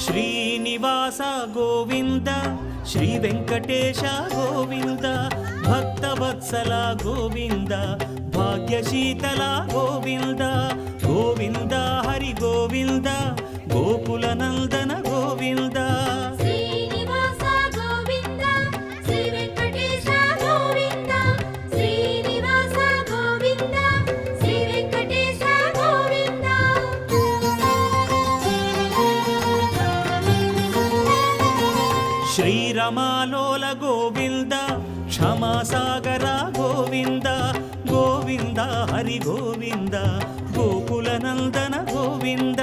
Srinivasa Govinda Shri Venkatesha Govinda Bhaktavatsala Govinda భాగ్యశీతల Govinda Govinda Hari Govinda Gokula Nandana Govinda Srinivasa Govinda Shri Venkatesha Govinda Srinivasa Govinda Shri Venkatesha Govinda శ్రీరమాలోల Govinda క్షమాసాగర Govinda Govinda Hari Govinda Gokula Nandana Govinda